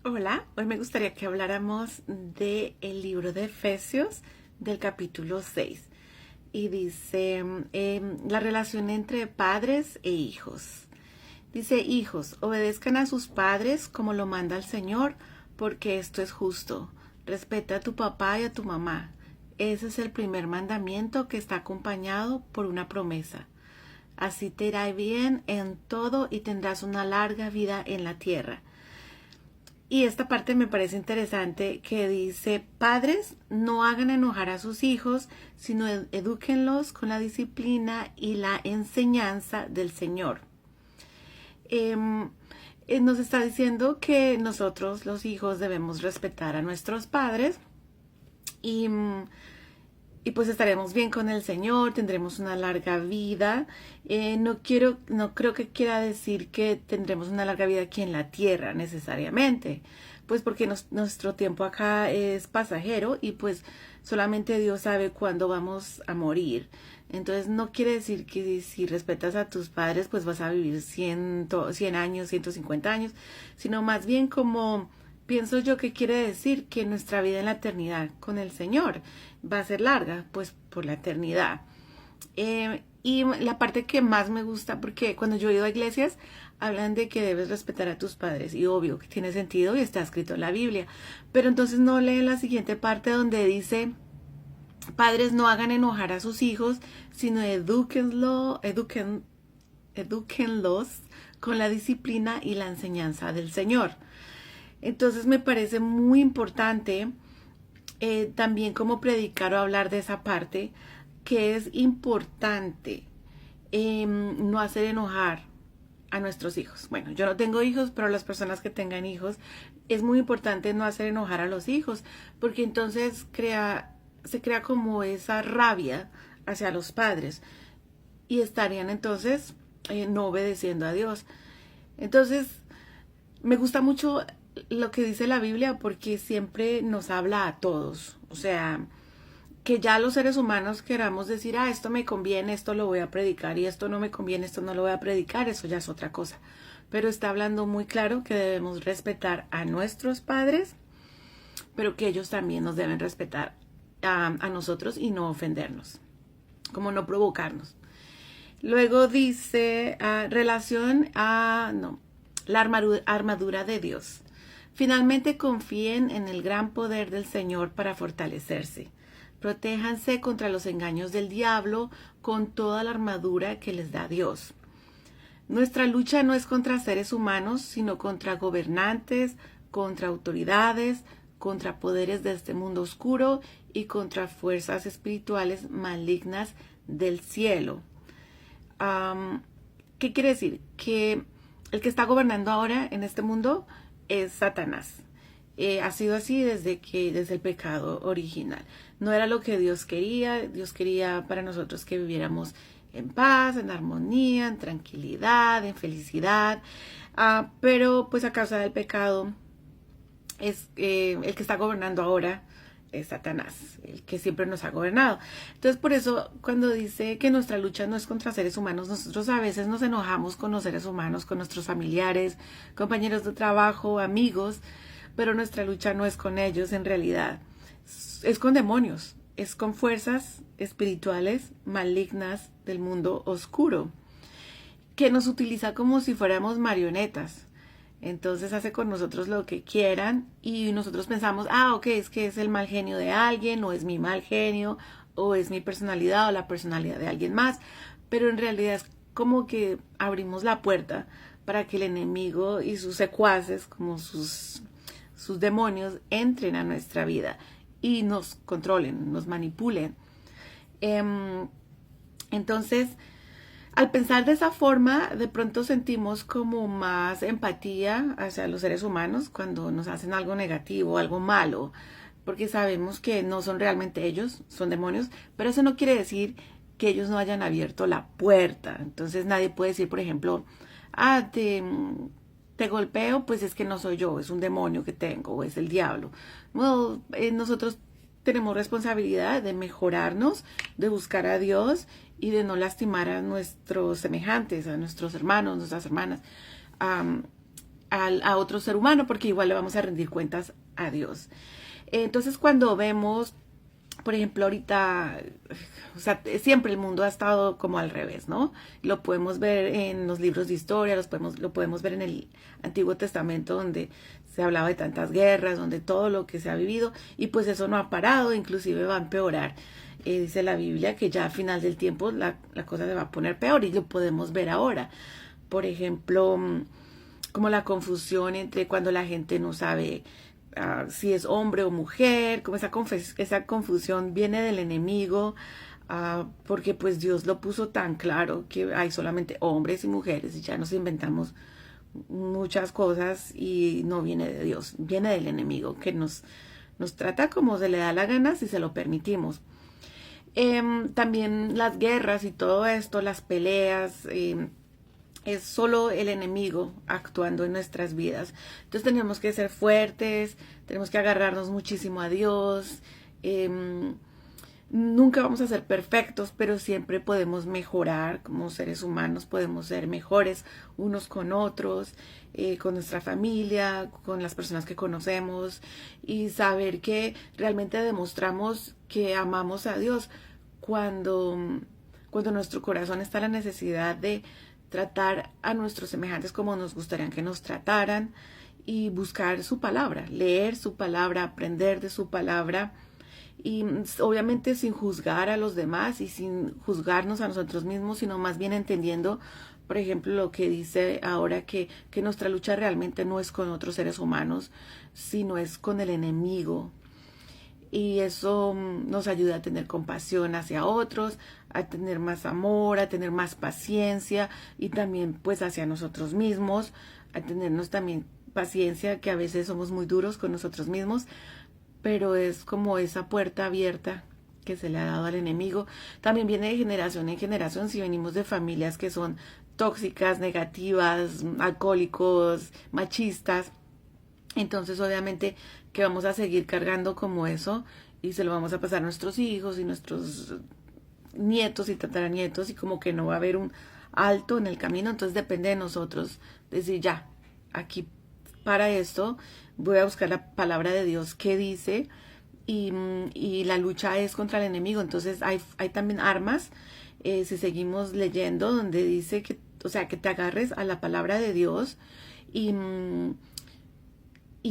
Hola, hoy me gustaría que habláramos del libro de Efesios del capítulo 6 y dice la relación entre padres e hijos. Dice, hijos, obedezcan a sus padres como lo manda el Señor, porque esto es justo. Respeta a tu papá y a tu mamá. Ese es el primer mandamiento que está acompañado por una promesa. Así te irá bien en todo y tendrás una larga vida en la tierra. Y esta parte me parece interesante que dice, padres, no hagan enojar a sus hijos, sino edúquenlos con la disciplina y la enseñanza del Señor. Nos está diciendo que nosotros, los hijos, debemos respetar a nuestros padres y, y pues estaremos bien con el Señor, tendremos una larga vida. No creo que quiera decir que tendremos una larga vida aquí en la tierra necesariamente, pues porque nuestro tiempo acá es pasajero y pues solamente Dios sabe cuándo vamos a morir. Entonces no quiere decir que si respetas a tus padres pues vas a vivir 100 años, 150 años, sino más bien como pienso yo que quiere decir que nuestra vida en la eternidad con el Señor va a ser larga, pues por la eternidad. Y la parte que más me gusta, porque cuando yo he ido a iglesias, hablan de que debes respetar a tus padres, y obvio que tiene sentido y está escrito en la Biblia, pero entonces no leen la siguiente parte donde dice, padres no hagan enojar a sus hijos, sino edúquenlos con la disciplina y la enseñanza del Señor. Entonces me parece muy importante también como predicar o hablar de esa parte, que es importante no hacer enojar a nuestros hijos. Bueno, yo no tengo hijos, pero las personas que tengan hijos, es muy importante no hacer enojar a los hijos, porque entonces se crea como esa rabia hacia los padres y estarían entonces no obedeciendo a Dios. Entonces, me gusta mucho lo que dice la Biblia porque siempre nos habla a todos. O sea, que ya los seres humanos queramos decir, esto me conviene, esto lo voy a predicar y esto no me conviene, esto no lo voy a predicar, eso ya es otra cosa. Pero está hablando muy claro que debemos respetar a nuestros padres, pero que ellos también nos deben respetar a nosotros y no ofendernos, como no provocarnos. Luego dice la armadura de Dios. Finalmente confíen en el gran poder del Señor para fortalecerse. Protéjanse contra los engaños del diablo con toda la armadura que les da Dios. Nuestra lucha no es contra seres humanos, sino contra gobernantes, contra autoridades, contra poderes de este mundo oscuro y contra fuerzas espirituales malignas del cielo. ¿Qué quiere decir? Que el que está gobernando ahora en este mundo es Satanás. Ha sido así desde el pecado original. No era lo que Dios quería. Dios quería para nosotros que viviéramos en paz, en armonía, en tranquilidad, en felicidad. Pero pues a causa del pecado es el que está gobernando ahora es Satanás, el que siempre nos ha gobernado. Entonces, por eso, cuando dice que nuestra lucha no es contra seres humanos, nosotros a veces nos enojamos con los seres humanos, con nuestros familiares, compañeros de trabajo, amigos, pero nuestra lucha no es con ellos en realidad. Es con demonios, es con fuerzas espirituales malignas del mundo oscuro, que nos utiliza como si fuéramos marionetas. Entonces hace con nosotros lo que quieran y nosotros pensamos, ok, es que es el mal genio de alguien, o es mi mal genio, o es mi personalidad o la personalidad de alguien más. Pero en realidad es como que abrimos la puerta para que el enemigo y sus secuaces, como sus demonios, entren a nuestra vida y nos controlen, nos manipulen. Entonces, al pensar de esa forma, de pronto sentimos como más empatía hacia los seres humanos cuando nos hacen algo negativo, algo malo, porque sabemos que no son realmente ellos, son demonios, pero eso no quiere decir que ellos no hayan abierto la puerta. Entonces nadie puede decir, por ejemplo, te golpeo, pues es que no soy yo, es un demonio que tengo, o es el diablo. Bueno, nosotros tenemos responsabilidad de mejorarnos, de buscar a Dios y de no lastimar a nuestros semejantes, a nuestros hermanos, nuestras hermanas. a otro ser humano, porque igual le vamos a rendir cuentas a Dios. Entonces cuando vemos, por ejemplo, ahorita, o sea, siempre el mundo ha estado como al revés, ¿no? Lo podemos ver en los libros de historia, lo podemos ver en el Antiguo Testamento, donde se hablaba de tantas guerras, donde todo lo que se ha vivido, y pues eso no ha parado, inclusive va a empeorar. Dice la Biblia que ya al final del tiempo la cosa se va a poner peor, y lo podemos ver ahora. Por ejemplo, como la confusión entre cuando la gente no sabe si es hombre o mujer, como esa confusión viene del enemigo, porque pues Dios lo puso tan claro que hay solamente hombres y mujeres, y ya nos inventamos muchas cosas, y no viene de Dios, viene del enemigo, que nos trata como se le da la gana si se lo permitimos. También las guerras y todo esto, las peleas, es solo el enemigo actuando en nuestras vidas. Entonces tenemos que ser fuertes, tenemos que agarrarnos muchísimo a Dios. Nunca vamos a ser perfectos, pero siempre podemos mejorar como seres humanos, podemos ser mejores unos con otros, con nuestra familia, con las personas que conocemos, y saber que realmente demostramos que amamos a Dios cuando nuestro corazón está en la necesidad de tratar a nuestros semejantes como nos gustaría que nos trataran, y buscar su palabra, leer su palabra, aprender de su palabra, y obviamente sin juzgar a los demás y sin juzgarnos a nosotros mismos, sino más bien entendiendo, por ejemplo, lo que dice ahora, que nuestra lucha realmente no es con otros seres humanos, sino es con el enemigo. Y eso nos ayuda a tener compasión hacia otros, a tener más amor, a tener más paciencia, y también pues hacia nosotros mismos, a tenernos también paciencia, que a veces somos muy duros con nosotros mismos, pero es como esa puerta abierta que se le ha dado al enemigo. También viene de generación en generación, si venimos de familias que son tóxicas, negativas, alcohólicos, machistas, entonces obviamente que vamos a seguir cargando como eso, y se lo vamos a pasar a nuestros hijos y nuestros nietos y tataranietos, y como que no va a haber un alto en el camino. Entonces depende de nosotros decir, ya, aquí para esto voy a buscar la palabra de Dios que dice, y la lucha es contra el enemigo. Entonces hay también armas, si seguimos leyendo, donde dice que, o sea, que te agarres a la palabra de Dios, y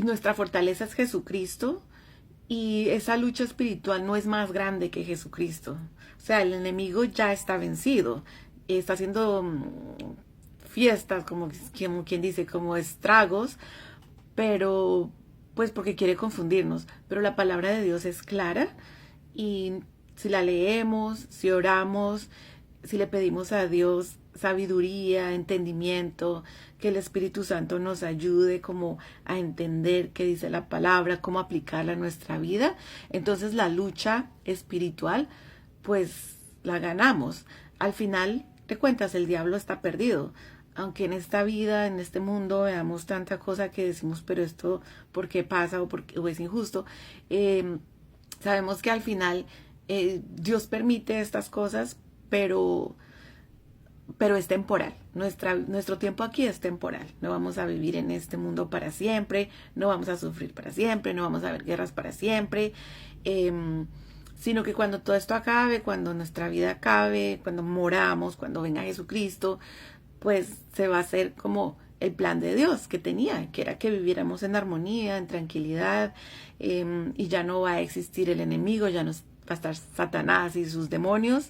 nuestra fortaleza es Jesucristo, y esa lucha espiritual no es más grande que Jesucristo. O sea, el enemigo ya está vencido, está haciendo fiestas, como quien dice, como estragos, pero pues porque quiere confundirnos. Pero la palabra de Dios es clara, y si la leemos, si oramos, si le pedimos a Dios sabiduría, entendimiento, que el Espíritu Santo nos ayude como a entender qué dice la palabra, cómo aplicarla a nuestra vida, entonces la lucha espiritual pues la ganamos. Al final de cuentas el diablo está perdido, aunque en esta vida, en este mundo veamos tanta cosa que decimos, pero esto ¿por qué pasa? O es injusto. Sabemos que al final Dios permite estas cosas, pero es temporal. Nuestro tiempo aquí es temporal. No vamos a vivir en este mundo para siempre, no vamos a sufrir para siempre, no vamos a ver guerras para siempre, sino que cuando todo esto acabe, cuando nuestra vida acabe, cuando moramos, cuando venga Jesucristo, pues se va a hacer como el plan de Dios que tenía, que era que viviéramos en armonía, en tranquilidad, y ya no va a existir el enemigo, ya no va a estar Satanás y sus demonios.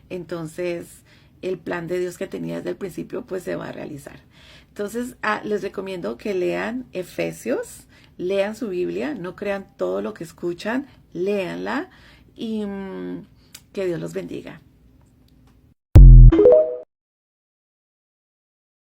Entonces el plan de Dios que tenía desde el principio pues se va a realizar. Entonces les recomiendo que lean Efesios, lean su Biblia, no crean todo lo que escuchan, léanla, y que Dios los bendiga.